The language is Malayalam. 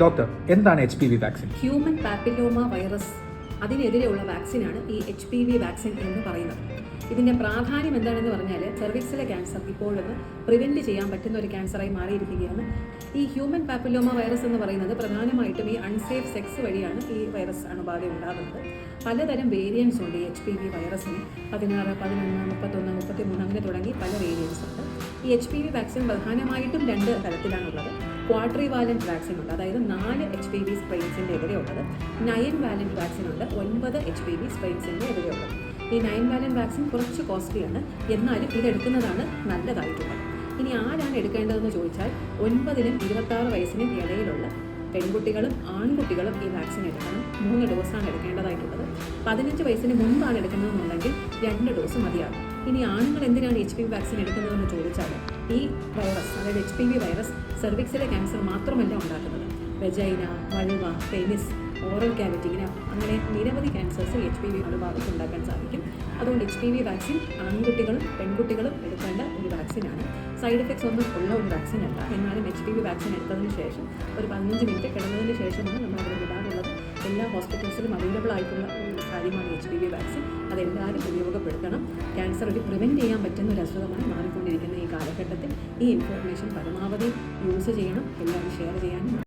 ഡോക്ടർ, എന്താണ് HPV vaccine? Human papilloma virus അതിനെതിരെയുള്ള വാക്സിനാണ് ഈ HPV വാക്സിൻ എന്ന് പറയുന്നത്. ഇതിൻ്റെ പ്രാധാന്യം എന്താണെന്ന് പറഞ്ഞാൽ സെർവിക്സിലെ ക്യാൻസർ ഇപ്പോഴൊന്ന് പ്രിവെൻറ്റ് ചെയ്യാൻ പറ്റുന്ന ഒരു ക്യാൻസറായി മാറിയിരിക്കുകയാണ്. ഈ ഹ്യൂമൻ പാപ്പിലോമ വൈറസ് എന്ന് പറയുന്നത് പ്രധാനമായിട്ടും ഈ അൺസേഫ് സെക്സ് വഴിയാണ് ഈ വൈറസ് അണുബാധ ഉണ്ടാകുന്നത്. പലതരം വേരിയൻസ് ഉണ്ട് ഈ HPV വൈറസിന്. 16, 11, 31, 33 അങ്ങനെ തുടങ്ങി പല വേരിയൻസ് ഉണ്ട്. ഈ HPV വാക്സിൻ പ്രധാനമായിട്ടും 2 തരത്തിലാണുള്ളത്. ക്വാഡ്രിവാലൻറ്റ് വാക്സിൻ ഉണ്ട്, അതായത് 4 HPV സ്ട്രെയിൻസിൻ്റെ എതിരെയുള്ളത്. 9 വാലൻറ്റ് വാക്സിൻ ഉണ്ട്, 9 HPV സ്ട്രെയിൻസിൻ്റെ എതിരെയുള്ളത്. ഈ 9 വാലൻറ്റ് വാക്സിൻ കുറച്ച് കോസ്റ്റ്ലിയാണ്, എന്നാലും ഇതെടുക്കുന്നതാണ് നല്ലതായിട്ടുള്ളത്. ഇനി ആരാണ് എടുക്കേണ്ടതെന്ന് ചോദിച്ചാൽ 9നും 26 വയസ്സിനും ഇടയിലുള്ള പെൺകുട്ടികളും ആൺകുട്ടികളും ഈ വാക്സിൻ എടുക്കണം. 3 ഡോസാണ് എടുക്കേണ്ടതായിട്ടുള്ളത്. 15 വയസ്സിന് മുൻപാണ് എടുക്കുന്നതെന്നുണ്ടെങ്കിൽ 2 ഡോസ് മതിയാകും. ഇനി ആണുങ്ങൾ എന്തിനാണ് HPV വാക്സിൻ എടുക്കുന്നതെന്ന് ചോദിച്ചാൽ ഈ വൈറസ്, അതായത് HPV വൈറസ് സെർവിക്സിലെ ക്യാൻസർ മാത്രമല്ല ഉണ്ടാക്കുന്നത്. Vagina, vulva, penis, oral cavity, അങ്ങനെ നിരവധി ക്യാൻസേഴ്സ് HPV അണുബാധയ്ക്ക് ഉണ്ടാക്കാൻ സാധിക്കും. അതുകൊണ്ട് HPV വാക്സിൻ ആൺകുട്ടികളും പെൺകുട്ടികളും എടുക്കേണ്ട ഒരു വാക്സിനാണ്. സൈഡ് എഫക്ട്സ് ഒന്നും ഉള്ള ഒരു വാക്സിൻ അല്ല. എന്നാലും HPV വാക്സിൻ എടുത്തതിന് ശേഷം ഒരു 15 മിനിറ്റ് കിടന്നതിന് ശേഷമാണ് നമ്മൾ അവിടെ വിടാറുള്ളത്. എല്ലാ ഹോസ്പിറ്റൽസിലും അവൈലബിൾ ആയിട്ടുള്ള ഒരു കാര്യമാണ് HPV വാക്സിൻ. അതെല്ലാവരും ഉപയോഗപ്പെടുത്തണം. ക്യാൻസർ പ്രിവെൻറ്റ് ചെയ്യാൻ പറ്റുന്ന ഒരു അസുഖമായി മാറിക്കൊണ്ടിരിക്കുന്ന ഈ കാലഘട്ടത്തിൽ ഈ ഇൻഫർമേഷൻ പരമാവധി യൂസ് ചെയ്യണം. എല്ലാവരും ഷെയർ ചെയ്യാനും